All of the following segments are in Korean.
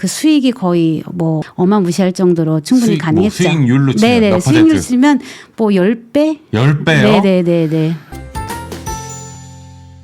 그 수익이 거의 뭐 어마무시할 정도로 충분히 가능했죠. 수익률로 치면 네네, 몇 수익률 퍼센트? 치면 뭐 10배? 10배요? 네네네네.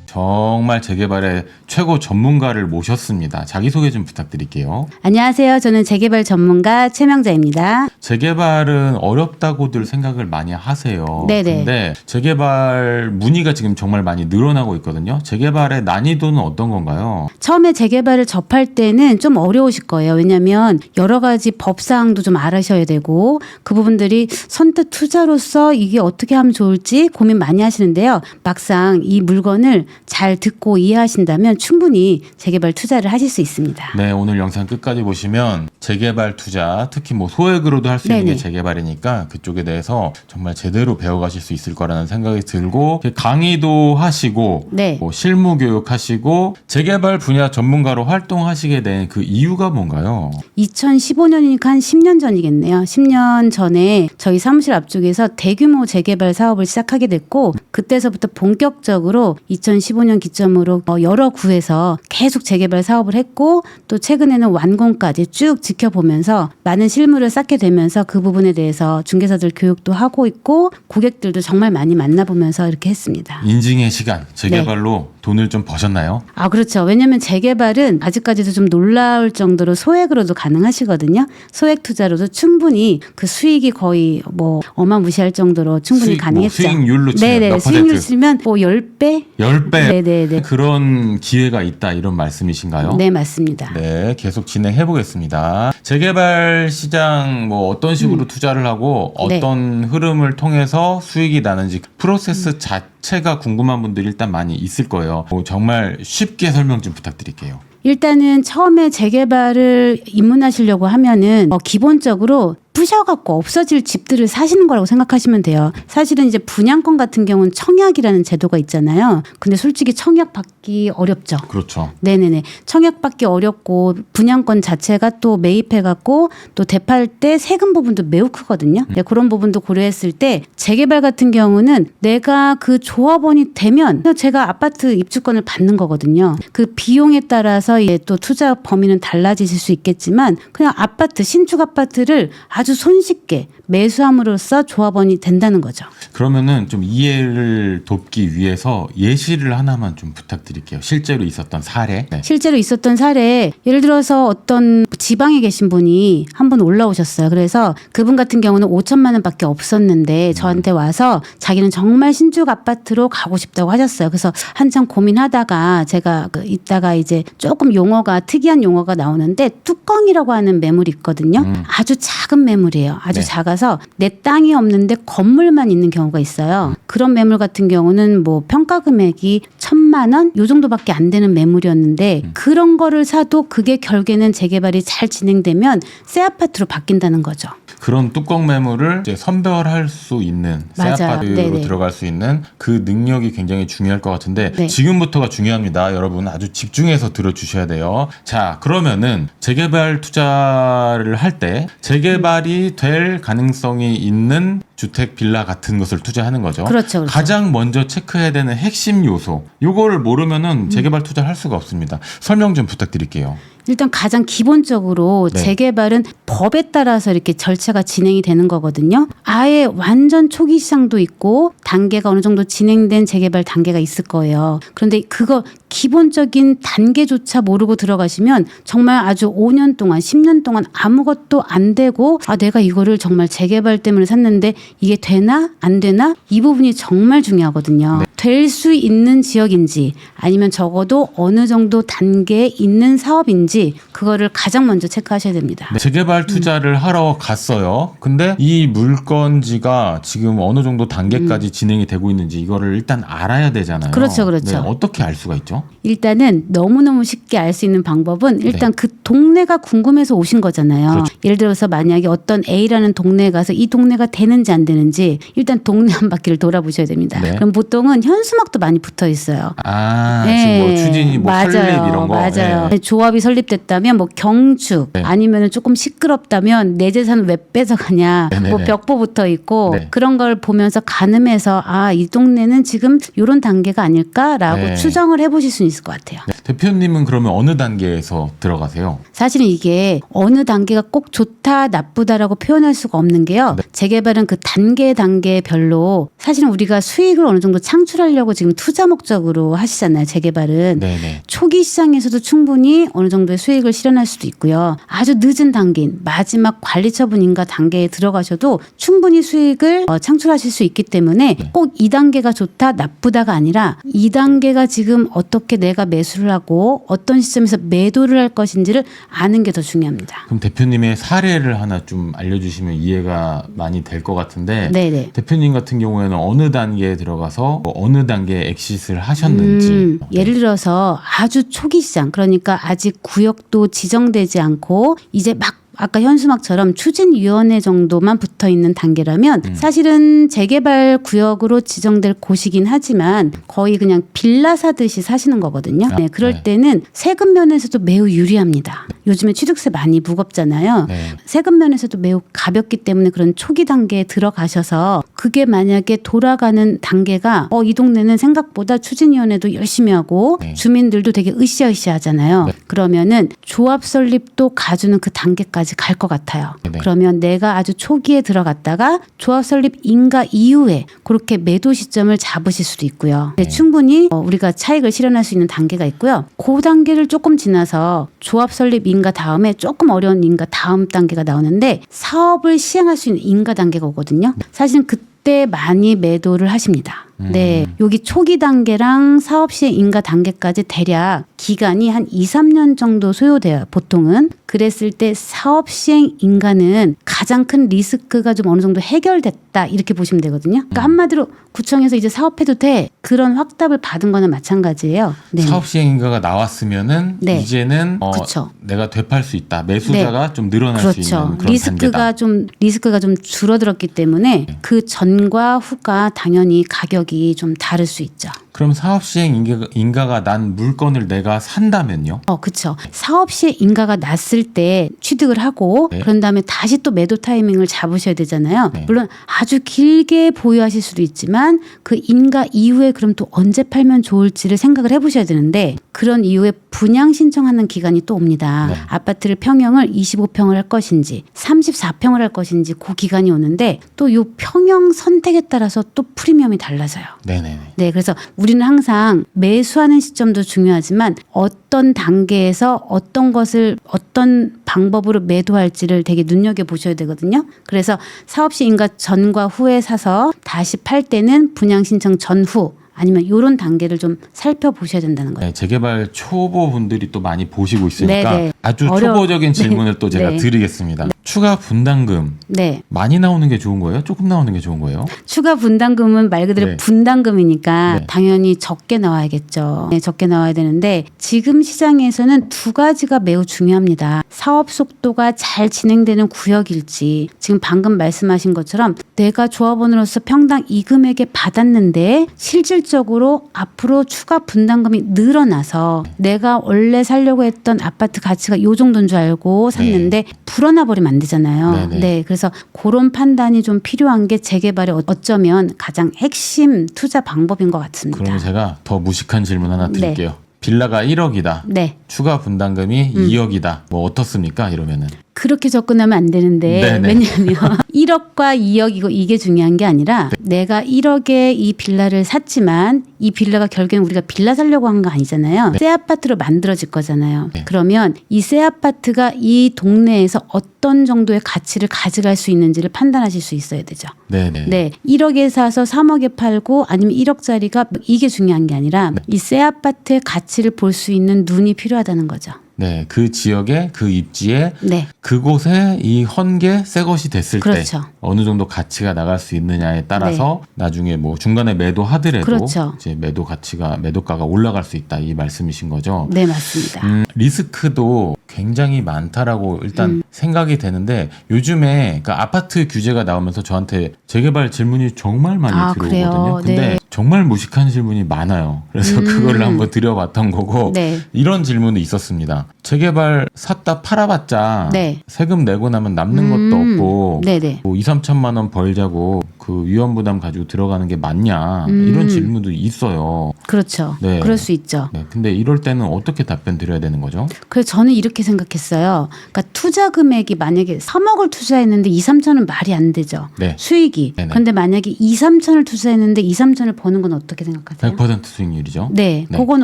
정말 재개발의 최고 전문가를 모셨습니다. 자기소개 좀 부탁드릴게요. 안녕하세요. 저는 재개발 전문가 최명자입니다. 재개발은 어렵다고들 생각을 많이 하세요. 네네. 근데 재개발 문의가 지금 정말 많이 늘어나고 있거든요. 재개발의 난이도는 어떤 건가요? 처음에 재개발을 접할 때는 좀 어려우실 거예요. 왜냐하면 여러 가지 법사항도 좀 알아셔야 되고 그 부분들이 선택 투자로서 이게 어떻게 하면 좋을지 고민 많이 하시는데요. 막상 이 물건을 잘 듣고 이해하신다면 충분히 재개발 투자를 하실 수 있습니다. 네, 오늘 영상 끝까지 보시면 재개발 투자, 특히 뭐 소액으로도 할 수 있는 게 네네. 재개발이니까 그쪽에 대해서 정말 제대로 배워가실 수 있을 거라는 생각이 들고 강의도 하시고 네. 뭐 실무 교육하시고 재개발 분야 전문가로 활동하시게 된 그 이유가 뭔가요? 2015년이니까 한 10년 전이겠네요. 10년 전에 저희 사무실 앞쪽에서 대규모 재개발 사업을 시작하게 됐고 그때서부터 본격적으로 2015년 기점으로 여러 구에서 계속 재개발 사업을 했고 또 최근에는 완공까지 쭉 지켜보면서 많은 실무를 쌓게 되면서 그 부분에 대해서 중개사들 교육도 하고 있고 고객들도 정말 많이 만나보면서 이렇게 했습니다. 인증의 시간, 재개발로 돈을 좀 버셨나요? 아, 그렇죠. 왜냐하면 재개발은 아직까지도 좀 놀라울 정도로 소액으로도 가능하시거든요. 소액 투자로도 충분히 그 수익이 거의 뭐 어마무시할 정도로 충분히 가능했죠. 수익률로 치면 네네, 몇 퍼센트? 수익률 치면 뭐 10배? 10배? 네네네. 그런 기회가 있다 이런 말씀이신가요? 네, 맞습니다. 네, 계속 진행해 보겠습니다. 재개발 시장 뭐 어떤 식으로 투자를 하고 네. 어떤 흐름을 통해서 수익이 나는지 프로세스 자체가 궁금한 분들이 일단 많이 있을 거예요. 정말 쉽게 설명 좀 부탁드릴게요. 일단은 처음에 재개발을 입문하시려고 하면은 기본적으로 부셔갖고 없어질 집들을 사시는 거라고 생각하시면 돼요. 사실은 이제 분양권 같은 경우는 청약이라는 제도가 있잖아요. 근데 솔직히 청약 받기 어렵죠. 그렇죠. 네네네. 청약 받기 어렵고 분양권 자체가 또 매입해갖고 또 대파할 때 세금 부분도 매우 크거든요. 네, 그런 부분도 고려했을 때 재개발 같은 경우는 내가 그 조합원이 되면 제가 아파트 입주권을 받는 거거든요. 그 비용에 따라서 또 투자 범위는 달라지실 수 있겠지만 그냥 아파트, 신축 아파트를 아주 손쉽게 매수함으로써 조합원이 된다는 거죠. 그러면은 좀 이해를 돕기 위해서 예시를 하나만 좀 부탁드릴게요. 실제로 있었던 사례. 네. 실제로 있었던 사례, 예를 들어서 어떤 지방에 계신 분이 한 분 올라오셨어요. 그래서 그분 같은 경우는 5천만 원밖에 없었는데 저한테 와서 자기는 정말 신축 아파트로 가고 싶다고 하셨어요. 그래서 한참 고민하다가 제가 이따가 이제 조금 용어가 특이한 용어가 나오는데 뚜껑이라고 하는 매물이 있거든요. 아주 작은 매물이에요. 아주 네. 작아서 내 땅이 없는데 건물만 있는 경우가 있어요. 그런 매물 같은 경우는 뭐 평가 금액이 1,000만 원 요 정도밖에 안 되는 매물이었는데 그런 거를 사도 그게 결국에는 재개발이 잘 진행되면 새 아파트로 바뀐다는 거죠. 그런 뚜껑 매물을 이제 선별할 수 있는 새 맞아요. 아파트로 네네. 들어갈 수 있는 그 능력이 굉장히 중요할 것 같은데 네. 지금부터가 중요합니다. 여러분 아주 집중해서 들어주셔야 돼요. 자, 그러면은 재개발 투자를 할 때 재개발이 될 가능성이 있는 주택 빌라 같은 것을 투자하는 거죠. 그렇죠, 그렇죠. 가장 먼저 체크해야 되는 핵심 요소. 요거를 모르면은 재개발 투자를 할 수가 없습니다. 설명 좀 부탁드릴게요. 일단 가장 기본적으로 네. 재개발은 법에 따라서 이렇게 절차가 진행이 되는 거거든요. 아예 완전 초기 시장도 있고 단계가 어느 정도 진행된 재개발 단계가 있을 거예요. 그런데 그거 기본적인 단계조차 모르고 들어가시면 정말 아주 5년 동안 10년 동안 아무것도 안 되고 내가 이거를 정말 재개발 때문에 샀는데 이게 되나 안 되나 이 부분이 정말 중요하거든요. 네. 될 수 있는 지역인지 아니면 적어도 어느 정도 단계에 있는 사업인지 그거를 가장 먼저 체크하셔야 됩니다. 네, 재개발 투자를 하러 갔어요. 근데 이 물건지가 지금 어느 정도 단계까지 진행이 되고 있는지 이거를 일단 알아야 되잖아요. 그렇죠, 그렇죠. 네, 어떻게 알 수가 있죠? 일단은 너무너무 쉽게 알 수 있는 방법은 일단 그 동네가 궁금해서 오신 거잖아요. 그렇죠. 예를 들어서 만약에 어떤 A라는 동네에 가서 이 동네가 되는지 안 되는지 일단 동네 한 바퀴를 돌아보셔야 됩니다. 네. 그럼 보통은 현수막도 많이 붙어 있어요. 지금 뭐 추진이 뭐 맞아요. 설립 이런 거. 맞아요. 네. 조합이 설립됐다면 뭐 경축 네. 아니면은 조금 시끄럽다면 내 재산 왜 뺏어가냐. 네네네. 뭐 벽보 붙어 있고 네. 그런 걸 보면서 가늠해서 이 동네는 지금 이런 단계가 아닐까라고 네. 추정을 해보실 수 있을 것 같아요. 네. 대표님은 그러면 어느 단계에서 들어가세요? 사실은 이게 어느 단계가 꼭 좋다 나쁘다라고 표현할 수가 없는 게요. 네. 재개발은 그 단계별로 사실은 우리가 수익을 어느 정도 창출하려고 지금 투자 목적으로 하시잖아요. 재개발은. 네네. 초기 시장에서도 충분히 어느 정도의 수익을 실현할 수도 있고요. 아주 늦은 단계인 마지막 관리처분 인가 단계에 들어가셔도 충분히 수익을 창출하실 수 있기 때문에 꼭 2단계가 좋다 나쁘다가 아니라 2단계가 지금 어떻게 내가 매수를 하고 어떤 시점에서 매도를 할 것인지를 아는 게 더 중요합니다. 그럼 대표님의 사례를 하나 좀 알려주시면 이해가 많이 될 것 같은데 네네. 대표님 같은 경우에는 어느 단계에 들어가서 뭐 어느 단계에 엑싯을 하셨는지. 예를 들어서 아주 초기 시장 그러니까 아직 구역도 지정되지 않고 이제 막 아까 현수막처럼 추진위원회 정도만 붙어 있는 단계라면 사실은 재개발 구역으로 지정될 곳이긴 하지만 거의 그냥 빌라 사듯이 사시는 거거든요. 네, 그럴 네. 때는 세금 면에서도 매우 유리합니다. 요즘에 취득세 많이 무겁잖아요. 네. 세금 면에서도 매우 가볍기 때문에 그런 초기 단계에 들어가셔서 그게 만약에 돌아가는 단계가 이 동네는 생각보다 추진위원회도 열심히 하고 네. 주민들도 되게 으쌰으쌰 하잖아요. 네. 그러면은 조합 설립도 가주는 그 단계까지 갈 것 같아요. 네. 그러면 내가 아주 초기에 들어갔다가 조합 설립 인가 이후에 그렇게 매도 시점을 잡으실 수도 있고요. 네. 충분히 우리가 차익을 실현할 수 있는 단계가 있고요. 그 단계를 조금 지나서 조합 설립 인가 다음에 조금 어려운 인가 다음 단계가 나오는데 사업을 시행할 수 있는 인가 단계가 오거든요. 사실은 그때 많이 매도를 하십니다. 네. 여기 초기 단계랑 사업 시행 인가 단계까지 대략 기간이 한 2, 3년 정도 소요돼요. 보통은. 그랬을 때 사업 시행 인가는 가장 큰 리스크가 좀 어느 정도 해결됐다 이렇게 보시면 되거든요. 그러니까 한마디로 구청에서 이제 사업해도 돼 그런 확답을 받은 거나 마찬가지예요. 네. 사업 시행 인가가 나왔으면은 네. 이제는 그쵸. 내가 되팔 수 있다. 매수자가 좀 늘어날 수 있는 그렇죠. 그런 단계다. 리스크가 좀 줄어들었기 때문에 그 전과 후가 당연히 가격이 좀 다를 수 있죠. 그럼 사업 시행 인가가 난 물건을 내가 산다면요? 그렇죠. 사업 시에 인가가 났을 때 취득을 하고 네. 그런 다음에 다시 또 매도 타이밍을 잡으셔야 되잖아요. 네. 물론 아주 길게 보유하실 수도 있지만 그 인가 이후에 그럼 또 언제 팔면 좋을지를 생각을 해보셔야 되는데 그런 이후에 분양 신청하는 기간이 또 옵니다. 네. 아파트를 평형을 25평을 할 것인지 34평을 할 것인지 그 기간이 오는데 또 이 평형 선택에 따라서 또 프리미엄이 달라져요. 네네네. 네, 그래서 우리는 항상 매수하는 시점도 중요하지만 어떤 단계에서 어떤 것을 어떤 방법으로 매도할지를 되게 눈여겨보셔야 되거든요. 그래서 사업시 인가 전과 후에 사서 다시 팔 때는 분양 신청 전후 아니면 이런 단계를 좀 살펴보셔야 된다는 거예요. 네, 재개발 초보 분들이 또 많이 보시고 있으니까 네네. 아주 초보적인 질문을 네. 또 제가 네. 드리겠습니다. 추가 분담금 네. 많이 나오는 게 좋은 거예요? 조금 나오는 게 좋은 거예요? 추가 분담금은 말 그대로 네. 분담금이니까 네. 당연히 적게 나와야겠죠. 네, 적게 나와야 되는데 지금 시장에서는 두 가지가 매우 중요합니다. 사업 속도가 잘 진행되는 구역일지 지금 방금 말씀하신 것처럼 내가 조합원으로서 평당 이 금액에 받았는데 실질적으로 앞으로 추가 분담금이 늘어나서 내가 원래 살려고 했던 아파트 가치가 요 정도인 줄 알고 샀는데 불어나 버리면 안 되잖아요. 네네. 네, 그래서 그런 판단이 좀 필요한 게 재개발의 어쩌면 가장 핵심 투자 방법인 것 같습니다. 그러면 제가 더 무식한 질문 하나 드릴게요. 빌라가 1억이다. 네. 추가 분담금이 2억이다. 뭐 어떻습니까? 이러면은. 그렇게 접근하면 안 되는데 네네. 왜냐하면 1억과 2억이고 이게 중요한 게 아니라 내가 1억에 이 빌라를 샀지만 이 빌라가 결국엔 우리가 빌라 살려고 한 거 아니잖아요. 새 아파트로 만들어질 거잖아요. 네. 그러면 이 새 아파트가 이 동네에서 어떤 정도의 가치를 가져갈 수 있는지를 판단하실 수 있어야 되죠. 네네. 네, 1억에 사서 3억에 팔고 아니면 1억짜리가 이게 중요한 게 아니라 이 새 아파트의 가치를 볼 수 있는 눈이 필요하다는 거죠. 네, 그 지역에 그 입지에 네. 그곳에 이 헌게 새 것이 됐을 그렇죠. 때 어느 정도 가치가 나갈 수 있느냐에 따라서 나중에 뭐 중간에 매도하더라도 그렇죠. 이제 매도가가 올라갈 수 있다 이 말씀이신 거죠. 네, 맞습니다. 리스크도 굉장히 많다라고 일단 생각이 되는데 요즘에 그 아파트 규제가 나오면서 저한테 재개발 질문이 정말 많이 들어오거든요. 그래요? 근데 네. 정말 무식한 질문이 많아요. 그래서 그걸 한번 드려봤던 거고 네. 이런 질문도 있었습니다. 재개발 샀다 팔아봤자 네. 세금 내고 나면 남는 것도 없고 네네. 뭐 2, 3천만 원 벌자고 그 위험부담 가지고 들어가는 게 맞냐 이런 질문도 있어요. 그렇죠. 네. 그럴 수 있죠. 네, 근데 이럴 때는 어떻게 답변 드려야 되는 거죠? 그래서 저는 이렇게 생각했어요. 그러니까 투자 금액이 만약에 3억을 투자했는데 2, 3천은 말이 안 되죠. 네. 수익이. 네네. 그런데 만약에 2, 3천을 투자했는데 2, 3천을 버는 건 어떻게 생각하세요? 100% 수익률이죠. 네. 네. 그건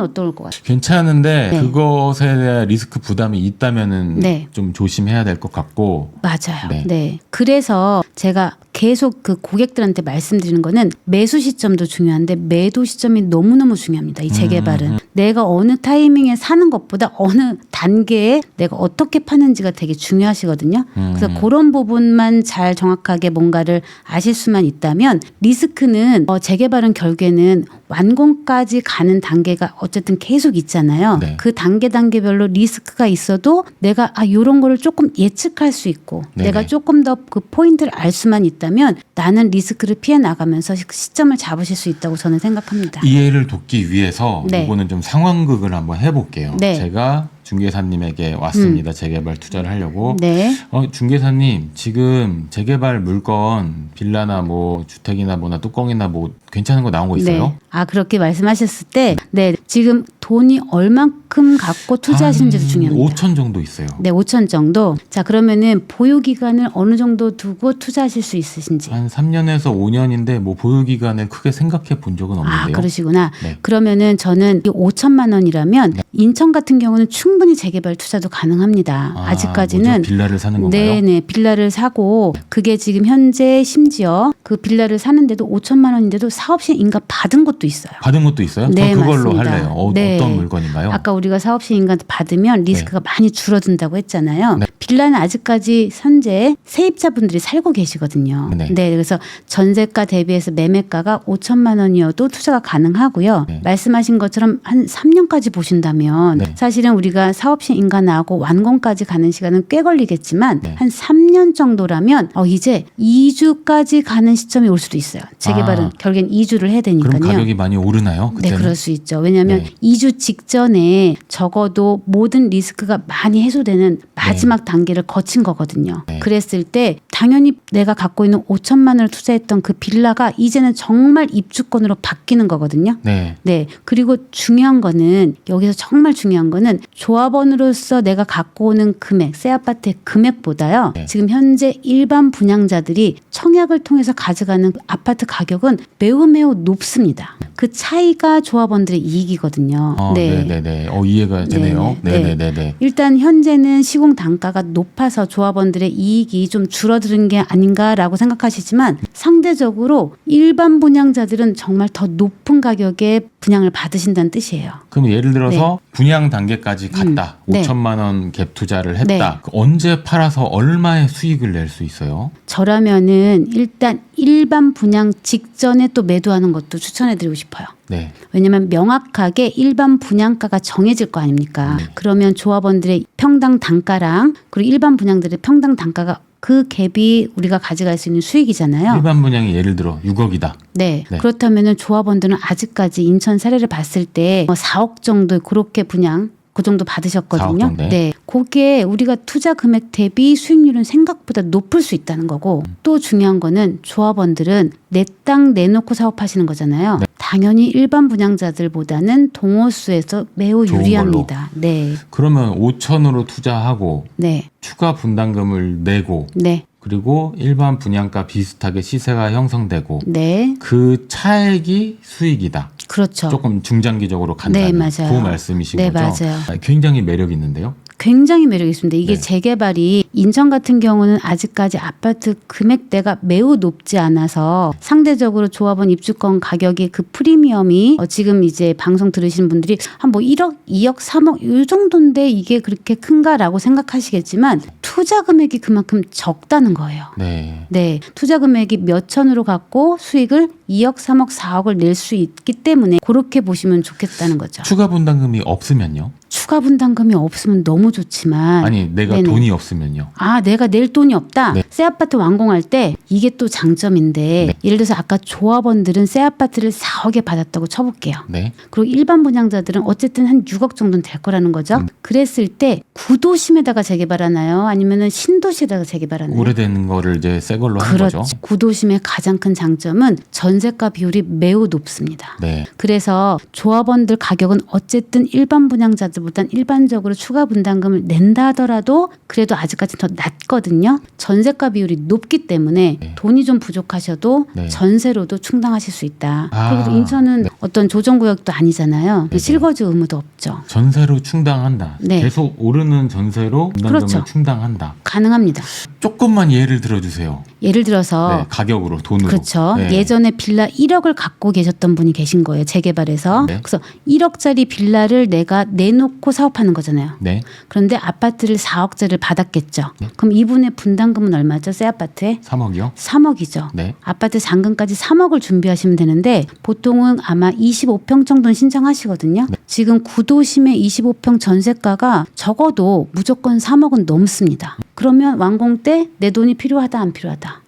어떨 것 같아요? 괜찮은데 네. 그것에 대한 리스크 부담이 있다면은 네. 좀 조심해야 될 것 같고. 맞아요. 네. 네. 그래서 제가 계속 그 고객들한테 말씀드리는 거는 매수 시점도 중요한데 매도 시점이 너무너무 중요합니다. 이 재개발은. 내가 어느 타이밍에 사는 것보다 어느 단계에 내가 어떻게 파는지가 되게 중요하시거든요. 그래서 그런 부분만 잘 정확하게 뭔가를 아실 수만 있다면 리스크는 재개발은 결국에는 완공까지 가는 단계가 어쨌든 계속 있잖아요. 네. 그 단계별로 리스크가 있어도 내가 이런 거를 조금 예측할 수 있고 네네. 내가 조금 더 그 포인트를 알 수만 있다면 나는 리스크를 피해 나가면서 시점을 잡으실 수 있다고 저는 생각합니다. 이해를 돕기 위해서 네. 이거는 좀 상황극을 한번 해볼게요. 네. 제가 중개사님에게 왔습니다. 재개발 투자를 하려고. 네. 중개사님 지금 재개발 물건 빌라나 뭐 주택이나 뭐나 뚜껑이나 뭐 괜찮은 거 나온 거 있어요? 네. 그렇게 말씀하셨을 때, 네. 지금 돈이 얼만큼 갖고 투자하시는지도 중요합니다. 5천 정도 있어요. 네, 5천 정도. 자, 그러면은 보유 기간을 어느 정도 두고 투자하실 수 있으신지. 한 3년에서 5년인데 뭐 보유 기간을 크게 생각해 본 적은 없는데요. 그러시구나. 네. 그러면은 저는 이 5천만 원이라면 인천 같은 경우는 충분히 재개발 투자도 가능합니다. 아직까지는 뭐죠? 빌라를 사는 건가요? 네네, 빌라를 사고 그게 지금 현재 심지어 그 빌라를 사는데도 5천만 원인데도 사업시 인가 받은 것도 있어요. 받은 것도 있어요? 네, 저 그걸로 맞습니다. 할래요. 네. 어떤 물건인가요? 아까 우리가 사업시 인가 받으면 리스크가 많이 줄어든다고 했잖아요. 네. 빌라는 아직까지 현재 세입자분들이 살고 계시거든요. 네. 그래서 전세가 대비해서 매매가가 5천만 원이어도 투자가 가능하고요. 네. 말씀하신 것처럼 한 3년까지 보신다면 네. 사실은 우리가 사업시 인가 나오고 완공까지 가는 시간은 꽤 걸리겠지만 네. 한 3년 정도라면 이제 2주까지 가는 시점이 올 수도 있어요. 재개발은 결국엔 2주를 해야 되니까요. 그럼 가격이 많이 오르나요? 네, 그때는? 그럴 수 있죠. 왜냐하면 네. 2주 직전에 적어도 모든 리스크가 많이 해소되는 마지막 단계를 거친 거거든요. 네. 그랬을 때 당연히 내가 갖고 있는 5천만 원을 투자했던 그 빌라가 이제는 정말 입주권으로 바뀌는 거거든요. 네. 네. 그리고 중요한 거는 여기서 정말 중요한 거는 조합원으로서 내가 갖고 오는 금액, 새 아파트의 금액보다요. 네. 지금 현재 일반 분양자들이 청약을 통해서 가져가는 아파트 가격은 매우 높습니다. 그 차이가 조합원들의 이익이거든요. 네네네. 이해가 되네요. 네네네. 일단 현재는 시공 단가가 높아서 조합원들의 이익이 좀 줄어드는 게 아닌가라고 생각하시지만 상대적으로 일반 분양자들은 정말 더 높은 가격에 분양을 받으신다는 뜻이에요. 그럼 예를 들어서 분양 단계까지 갔다. 네. 5천만 원 갭 투자를 했다. 네. 언제 팔아서 얼마의 수익을 낼 수 있어요? 저라면은 일단 일반 분양 직전에 또 매도하는 것도 추천해드리고 싶어요. 네. 왜냐하면 명확하게 일반 분양가가 정해질 거 아닙니까? 네. 그러면 조합원들의 평당 단가랑 그리고 일반 분양들의 평당 단가가 그 갭이 우리가 가져갈 수 있는 수익이잖아요. 일반 분양이 예를 들어 6억이다. 네. 네. 그렇다면은 조합원들은 아직까지 인천 사례를 봤을 때 4억 정도 그렇게 분양 그 정도 받으셨거든요. 4억 정도? 네. 그게 우리가 투자 금액 대비 수익률은 생각보다 높을 수 있다는 거고 또 중요한 거는 조합원들은 내 땅 내놓고 사업하시는 거잖아요. 네. 당연히 일반 분양자들보다는 동호수에서 매우 좋은 유리합니다. 네. 그러면 5천으로 투자하고 네. 추가 분담금을 내고 네. 그리고 일반 분양가 비슷하게 시세가 형성되고 네. 그 차액이 수익이다. 그렇죠. 조금 중장기적으로 간다는 네, 맞아요. 그 말씀이신 네, 거죠? 맞아요. 굉장히 매력 있는데요. 굉장히 매력이 있습니다. 이게 네. 재개발이 인천 같은 경우는 아직까지 아파트 금액대가 매우 높지 않아서 상대적으로 조합원 입주권 가격이 그 프리미엄이 지금 이제 방송 들으시는 분들이 한 뭐 1억, 2억, 3억 이 정도인데 이게 그렇게 큰가라고 생각하시겠지만 투자 금액이 그만큼 적다는 거예요. 네. 네. 투자 금액이 몇 천으로 갖고 수익을 2억, 3억, 4억을 낼 수 있기 때문에 그렇게 보시면 좋겠다는 거죠. 추가 분담금이 없으면요? 추가 분담금이 없으면 너무 좋지만 아니 내가 네네. 돈이 없으면요. 아, 내가 낼 돈이 없다. 네. 새 아파트 완공할 때 이게 또 장점인데 네. 예를 들어서 아까 조합원들은 새 아파트를 4억에 받았다고 쳐볼게요. 네. 그리고 일반 분양자들은 어쨌든 한 6억 정도는 될 거라는 거죠. 그랬을 때 구도심에다가 재개발하나요? 아니면은 신도시에다가 재개발하나요? 오래된 거를 이제 새 걸로 한 그렇죠. 거죠. 구도심의 가장 큰 장점은 전세가 비율이 매우 높습니다. 네. 그래서 조합원들 가격은 어쨌든 일반 분양자들보단 일반적으로 추가 분담금을 낸다 하더라도 그래도 아직까지 더 낮거든요. 전세가 비율이 높기 때문에 네. 돈이 좀 부족하셔도 네. 전세로도 충당하실 수 있다. 아, 그리고 인천은 네. 어떤 조정구역도 아니잖아요. 네네. 실거주 의무도 없죠. 전세로 충당한다. 네. 계속 오르는 전세로 분담금을 그렇죠. 충당한다. 가능합니다. 조금만 예를 들어주세요. 예를 들어서 네, 가격으로 돈으로. 그렇죠. 네. 예전에 빌라 1억을 갖고 계셨던 분이 계신 거예요. 재개발에서. 네. 그래서 1억짜리 빌라를 내가 내놓고 사업하는 거잖아요. 네. 그런데 아파트를 4억짜리를 받았겠죠. 네. 그럼 이분의 분담금은 얼마죠? 새 아파트에? 3억이요? 3억이죠. 네. 아파트 잔금까지 3억을 준비하시면 되는데 보통은 아마 25평 정도는 신청하시거든요. 네. 지금 구도심의 25평 전세가가 적어도 무조건 3억은 넘습니다. 그러면 완공 때 내 돈이 필요하다 안 필요하다?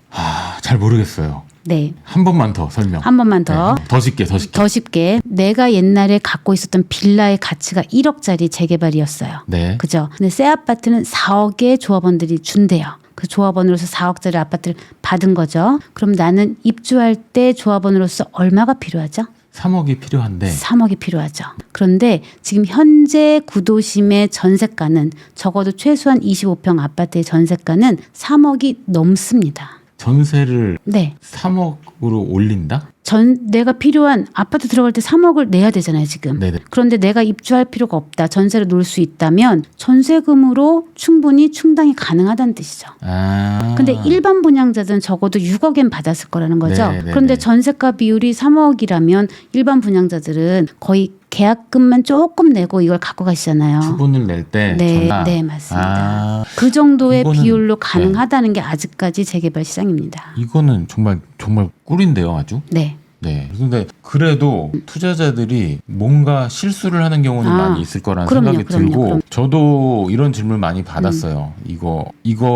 잘 모르겠어요. 네. 한 번만 더 설명. 한 번만 더. 네. 더 쉽게. 더 쉽게 내가 옛날에 갖고 있었던 빌라의 가치가 1억짜리 재개발이었어요. 네. 그죠? 근데 새 아파트는 4억에 조합원들이 준대요. 그 조합원으로서 4억짜리 아파트를 받은 거죠. 그럼 나는 입주할 때 조합원으로서 얼마가 필요하죠? 3억이 필요한데 3억이 필요하죠. 그런데 지금 현재 구도심의 전세가는 적어도 최소한 25평 아파트의 전세가는 3억이 넘습니다. 전세를 네. 3억으로 올린다? 내가 필요한 아파트 들어갈 때 3억을 내야 되잖아요, 지금. 네네. 그런데 내가 입주할 필요가 없다. 전세를 놓을 수 있다면 전세금으로 충분히 충당이 가능하다는 뜻이죠. 근데 일반 분양자들은 적어도 6억엔 받았을 거라는 거죠. 네, 네, 그런데 네. 전세가 비율이 3억이라면 일반 분양자들은 거의 계약금만 조금 내고 이걸 갖고 가시잖아요. 주분을 낼 때 네, 전화. 네, 맞습니다. 아, 그 정도의 이거는- 비율로 가능하다는 게 아직까지 재개발 시장입니다. 이거는 정말 꿀인데요, 아주. 네. 네. 근데 그래도 투자자들이 뭔가 실수를 하는 경우는 아, 많이 있을 거라는 그럼요, 생각이 그럼요, 들고 그럼. 저도 이런 질문 많이 받았어요. 이거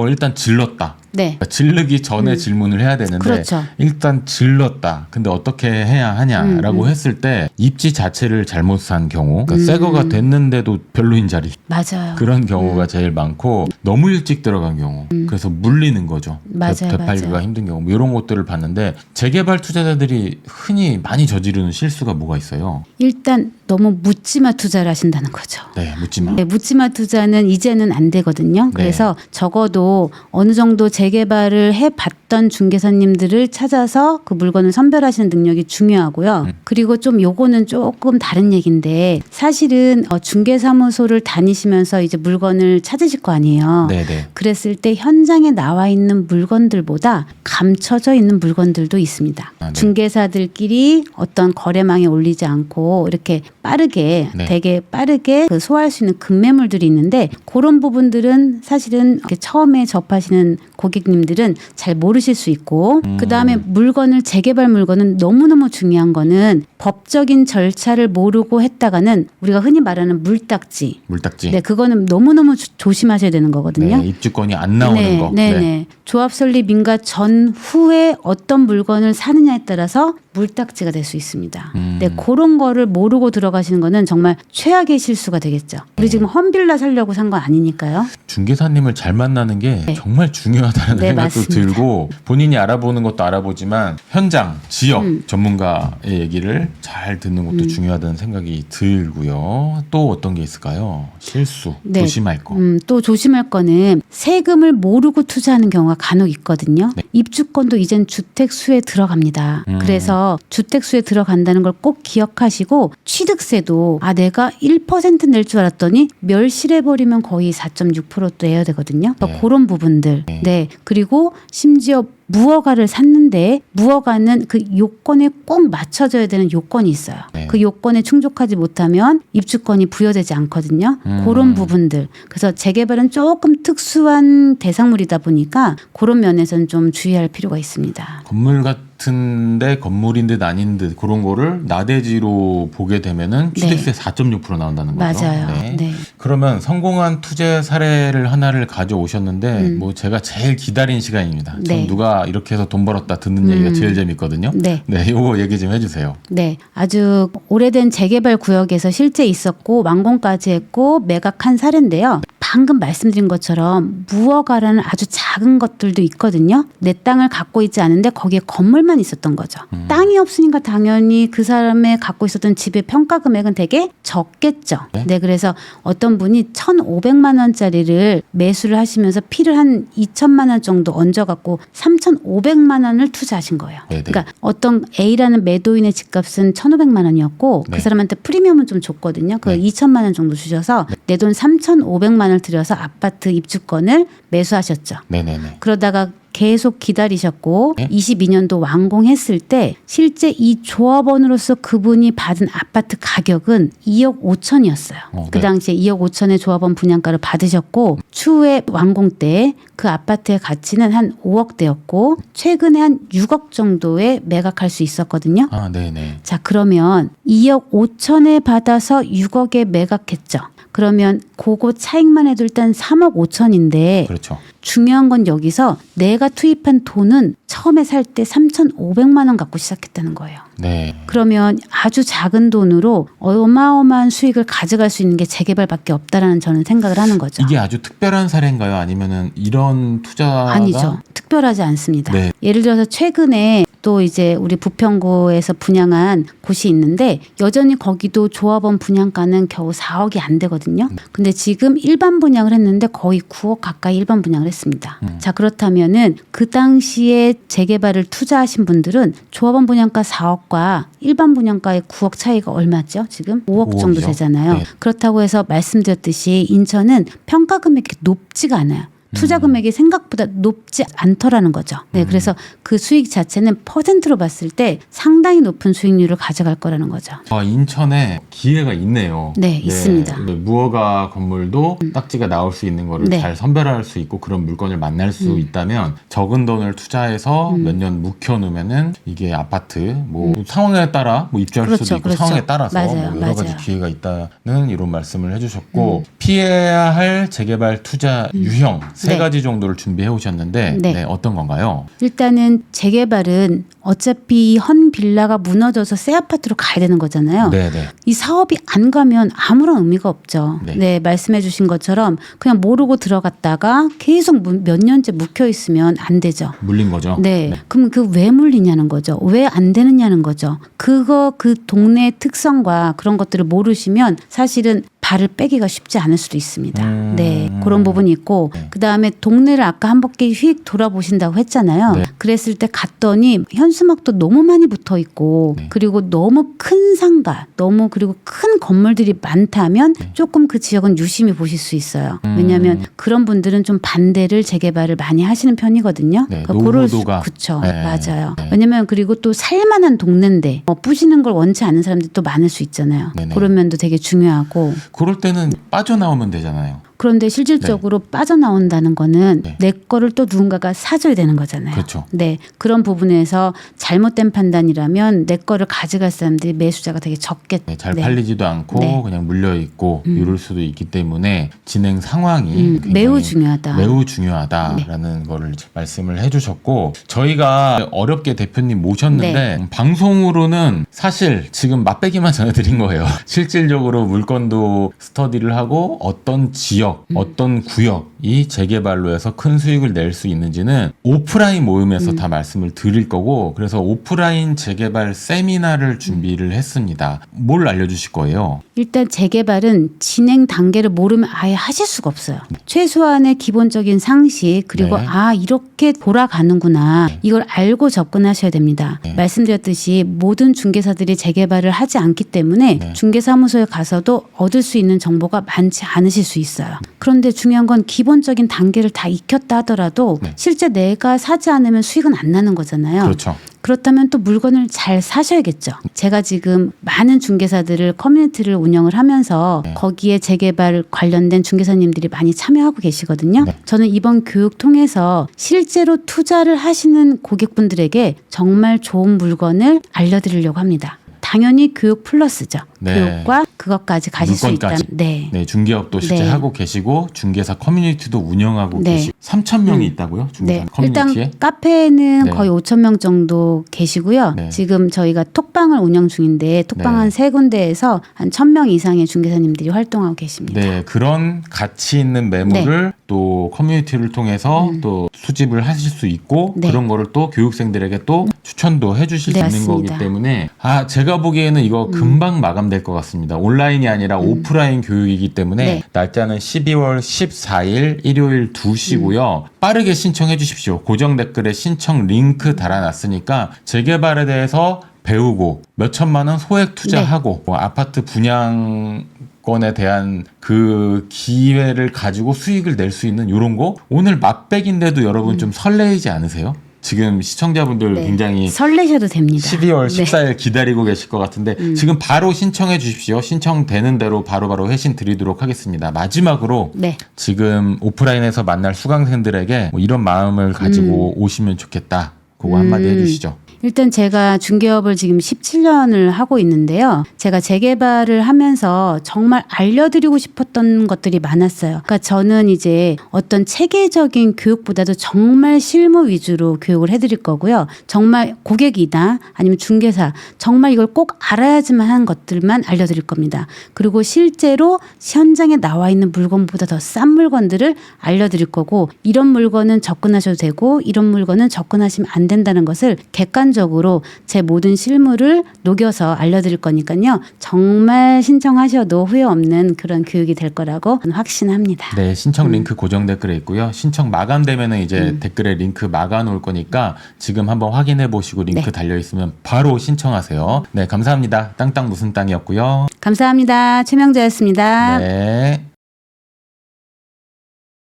일단 질렀다. 네. 그러니까 질르기 전에 질문을 해야 되는데 그렇죠. 일단 질렀다. 근데 어떻게 해야 하냐라고 했을 때 입지 자체를 잘못 산 경우, 그러니까 새 거가 됐는데도 별로인 자리 맞아요. 그런 경우가 제일 많고 너무 일찍 들어간 경우, 그래서 물리는 거죠. 맞아요, 되팔기가 맞아요. 힘든 경우, 뭐 이런 것들을 봤는데 재개발 투자자들이 흔히 많이 저지르는 실수가 뭐가 있어요? 일단 너무 묻지마 투자를 하신다는 거죠. 네, 묻지마. 네, 묻지마 투자는 이제는 안 되거든요. 그래서 적어도 어느 정도 재개발을 해봤던 중개사님들을 찾아서 그 물건을 선별하시는 능력이 중요하고요. 그리고 좀 요거는 조금 다른 얘기인데 사실은 중개사무소를 다니시면서 이제 물건을 찾으실 거 아니에요. 네네. 그랬을 때 현장에 나와 있는 물건들보다 감춰져 있는 물건들도 있습니다. 아, 네. 중개사들끼리 어떤 거래망에 올리지 않고 이렇게 빠르게 네. 되게 빠르게 그 소화할 수 있는 급매물들이 있는데 그런 부분들은 사실은 이렇게 처음에 접하시는 고객님들은 잘 모르실 수 있고 그다음에 물건을 재개발 물건은 너무너무 중요한 거는 법적인 절차를 모르고 했다가는 우리가 흔히 말하는 물딱지. 물딱지. 네, 그거는 너무너무 조심하셔야 되는 거거든요. 네, 입주권이 안 나오는 네, 거. 네. 조합 설립 인가 전후에 어떤 물건을 사느냐에 따라서 물딱지가 될 수 있습니다. 네, 그런 거를 모르고 들어가시는 거는 정말 최악의 실수가 되겠죠. 우리 지금 험빌라 살려고 산 거 아니니까요. 중개사님을 잘 만나는 게 네. 정말 중요하다는 네, 생각도 맞습니다. 들고 본인이 알아보는 것도 알아보지만 현장, 지역 전문가의 얘기를 잘 듣는 것도 중요하다는 생각이 들고요. 또 어떤 게 있을까요? 실수, 네. 조심할 거. 또 조심할 거는 세금을 모르고 투자하는 경우가 간혹 있거든요. 네. 입주권도 이젠 주택수에 들어갑니다. 그래서 주택수에 들어간다는 걸 꼭 기억하시고 취득세도 내가 1% 낼 줄 알았더니 멸실해버리면 거의 4.6% 내야 되거든요. 그러니까 네. 그런 부분들. 네. 네. 그리고 심지어 무허가를 샀는데 무허가는 그 요건에 꼭 맞춰져야 되는 요건이 있어요. 네. 그 요건에 충족하지 못하면 입주권이 부여되지 않거든요. 그런 부분들. 그래서 재개발은 조금 특수한 대상물이다 보니까 그런 면에서는 좀 주의할 필요가 있습니다. 건물 같은 같은데 건물인 듯 아닌 듯 그런 거를 나대지로 보게 되면은 취득세 4.6% 나온다는 거죠. 맞아요. 네. 네. 그러면 성공한 투자 사례를 하나를 가져오셨는데 뭐 제가 제일 기다린 시간입니다. 전 네. 누가 이렇게 해서 돈 벌었다 듣는 얘기가 제일 재밌거든요. 네. 네, 요거 얘기 좀 해주세요. 네, 아주 오래된 재개발 구역에서 실제 있었고 완공까지 했고 매각한 사례인데요. 방금 말씀드린 것처럼 무허가라는 아주 작은 것들도 있거든요. 내 땅을 갖고 있지 않은데 거기에 건물만 있었던 거죠. 땅이 없으니까 당연히 그 사람의 갖고 있었던 집의 평가 금액은 되게 적겠죠. 네? 네, 그래서 어떤 분이 1,500만 원짜리를 매수를 하시면서 피를 한 2천만 원 정도 얹어갖고 3,500만 원을 투자하신 거예요. 네네. 그러니까 어떤 A라는 매도인의 집값은 1,500만 원이었고 네. 그 사람한테 프리미엄은 좀 줬거든요. 그 네. 2천만 원 정도 주셔서 내 돈 3,500만 원을 들여서 아파트 입주권을 매수하셨죠. 네네네. 그러다가 계속 기다리셨고 네. 22년도 완공했을 때 실제 이 조합원으로서 그분이 받은 아파트 가격은 2억 5천이었어요. 그 네. 당시에 2억 5천의 조합원 분양가를 받으셨고 추후에 완공 때 그 아파트의 가치는 한 5억대였고 최근에 한 6억 정도에 매각할 수 있었거든요. 아, 네네. 자, 그러면 2억 5천에 받아서 6억에 매각했죠. 그러면 그거 차익만 해도 일단 3억 5천인데 그렇죠. 중요한 건 여기서 내가 투입한 돈은 처음에 살 때 3,500만 원 갖고 시작했다는 거예요. 네. 그러면 아주 작은 돈으로 어마어마한 수익을 가져갈 수 있는 게 재개발밖에 없다라는 저는 생각을 하는 거죠. 이게 아주 특별한 사례인가요? 아니면은 이런 투자가 아니죠. 특별하지 않습니다. 네. 예를 들어서 최근에 또 이제 우리 부평구에서 분양한 곳이 있는데 여전히 거기도 조합원 분양가는 겨우 4억이 안 되거든요. 근데 지금 일반 분양을 했는데 거의 9억 가까이 일반 분양을 했습니다. 자, 그렇다면은 그 당시에 재개발을 투자하신 분들은 조합원 분양가 4억과 일반 분양가의 9억 차이가 얼마죠? 지금 5억 정도 5억이죠. 되잖아요. 네. 그렇다고 해서 말씀드렸듯이 인천은 평가 금액이 높지가 않아요. 투자 금액이 생각보다 높지 않더라는 거죠. 네, 그래서 그 수익 자체는 퍼센트로 봤을 때 상당히 높은 수익률을 가져갈 거라는 거죠. 인천에 기회가 있네요. 네, 있습니다. 무허가 건물도 딱지가 나올 수 있는 거를 네. 잘 선별할 수 있고 그런 물건을 만날 수 있다면 적은 돈을 투자해서 몇 년 묵혀놓으면은 이게 아파트 뭐 상황에 따라 뭐 입주할 그렇죠, 수도 있고 그렇죠. 상황에 따라서 맞아요, 뭐 여러 가지 맞아요. 기회가 있다는 이런 말씀을 해주셨고 피해야 할 재개발 투자 유형 세 네. 가지 정도를 준비해 오셨는데 네. 네, 어떤 건가요? 일단은 재개발은 어차피 헌 빌라가 무너져서 새 아파트로 가야 되는 거잖아요. 네네. 이 사업이 안 가면 아무런 의미가 없죠. 네. 네, 말씀해 주신 것처럼 그냥 모르고 들어갔다가 계속 몇 년째 묵혀 있으면 안 되죠. 물린 거죠? 네. 그럼 그 왜 물리냐는 거죠. 왜 안 되느냐는 거죠. 그 동네의 특성과 그런 것들을 모르시면 사실은 발을 빼기가 쉽지 않을 수도 있습니다. 네. 그런 부분이 있고 네. 그다음에 동네를 아까 한 바퀴 휙 돌아보신다고 했잖아요. 네. 그랬을 때 갔더니 현수막도 너무 많이 붙어 있고 네. 그리고 너무 큰 상가, 너무 그리고 큰 건물들이 많다면 네. 조금 그 지역은 유심히 보실 수 있어요. 왜냐하면 그런 분들은 좀 반대를 재개발을 많이 하시는 편이거든요. 네, 그러니까 그럴 노후도가. 그렇죠. 네. 맞아요. 네. 왜냐면 그리고 또 살만한 동네인데 부시는 걸 원치 않는 사람들이 또 많을 수 있잖아요. 네네. 그런 면도 되게 중요하고 그럴 때는 빠져나오면 되잖아요. 그런데 실질적으로 빠져나온다는 거는 네. 내 거를 또 누군가가 사줘야 되는 거잖아요. 그렇죠. 네. 그런 부분에서 잘못된 판단이라면 내 거를 가져갈 사람들이 매수자가 되게 적겠. 네, 잘 팔리지도 않고 네. 그냥 물려 있고 이럴 수도 있기 때문에 진행 상황이 굉장히 매우 중요하다. 매우 중요하다라는 거를 이제 말씀을 해주셨고 저희가 어렵게 대표님 모셨는데 네. 방송으로는 사실 지금 맛배기만 전해드린 거예요. 실질적으로 물건도 스터디를 하고 어떤 지역, 어떤 구역이 재개발로 해서 큰 수익을 낼 수 있는지는 오프라인 모임에서 다 말씀을 드릴 거고 그래서 오프라인 재개발 세미나를 준비를 했습니다. 뭘 알려주실 거예요? 일단 재개발은 진행 단계를 모르면 아예 하실 수가 없어요. 최소한의 기본적인 상식 그리고 네. 이렇게 돌아가는구나 이걸 알고 접근하셔야 됩니다. 네. 말씀드렸듯이 모든 중개사들이 재개발을 하지 않기 때문에 네. 중개사무소에 가서도 얻을 수 있는 정보가 많지 않으실 수 있어요. 그런데 중요한 건 기본적인 단계를 다 익혔다 하더라도 네. 실제 내가 사지 않으면 수익은 안 나는 거잖아요. 그렇죠. 그렇다면 또 물건을 잘 사셔야겠죠. 제가 지금 많은 중개사들을 커뮤니티를 운영을 하면서 네. 거기에 재개발 관련된 중개사님들이 많이 참여하고 계시거든요. 네. 저는 이번 교육 통해서 실제로 투자를 하시는 고객분들에게 정말 좋은 물건을 알려드리려고 합니다. 당연히 교육 플러스죠. 네. 교육과 그것까지 가실 수 물건까지. 있다는. 네. 네, 중개업도 실제 네. 하고 계시고 중개사 커뮤니티도 운영하고 네. 계시고 3,000명이 있다고요? 중개사 네. 커뮤니티에? 일단 카페에는 네. 거의 5,000명 정도 계시고요. 네. 지금 저희가 톡방을 운영 중인데 톡방 네. 한 3군데에서 한 1,000명 이상의 중개사님들이 활동하고 계십니다. 네, 그런 가치 있는 매물을 또 커뮤니티를 통해서 또 수집을 하실 수 있고 네. 그런 거를 또 교육생들에게 또 추천도 해주실 네, 수 있는 맞습니다. 거기 때문에 제가 보기에는 이거 금방 마감될 것 같습니다. 온라인이 아니라 오프라인 교육이기 때문에 네. 날짜는 12월 14일 일요일 2시고요. 빠르게 신청해 주십시오. 고정 댓글에 신청 링크 달아놨으니까 재개발에 대해서 배우고 몇 천만 원 소액 투자하고 뭐 아파트 분양권에 대한 그 기회를 가지고 수익을 낼 수 있는 이런 거 오늘 맛백인데도 여러분 좀 설레이지 않으세요? 지금 시청자분들 네. 굉장히 설레셔도 됩니다. 12월 네. 14일 기다리고 계실 것 같은데 지금 바로 신청해 주십시오. 신청되는 대로 바로바로 회신 드리도록 하겠습니다. 마지막으로 네. 지금 오프라인에서 만날 수강생들에게 뭐 이런 마음을 가지고 오시면 좋겠다. 그거 한마디 해주시죠. 일단 제가 중개업을 지금 17년을 하고 있는데요. 제가 재개발을 하면서 정말 알려드리고 싶었던 것들이 많았어요. 그러니까 저는 이제 어떤 체계적인 교육보다도 정말 실무 위주로 교육을 해드릴 거고요. 정말 고객이다 아니면 중개사 정말 이걸 꼭 알아야지만 하는 것들만 알려드릴 겁니다. 그리고 실제로 현장에 나와 있는 물건보다 더 싼 물건들을 알려드릴 거고 이런 물건은 접근하셔도 되고 이런 물건은 접근하시면 안 된다는 것을 객관적으로 제 모든 실무를 녹여서 알려드릴 거니까요. 정말 신청하셔도 후회 없는 그런 교육이 될 거라고 확신합니다. 네, 신청 링크 고정 댓글에 있고요. 신청 마감되면은 이제 댓글에 링크 막아 놓을 거니까 지금 한번 확인해 보시고 링크 네. 달려 있으면 바로 신청하세요. 네, 감사합니다. 땅땅 무슨 땅이었고요. 감사합니다. 최명자였습니다. 네.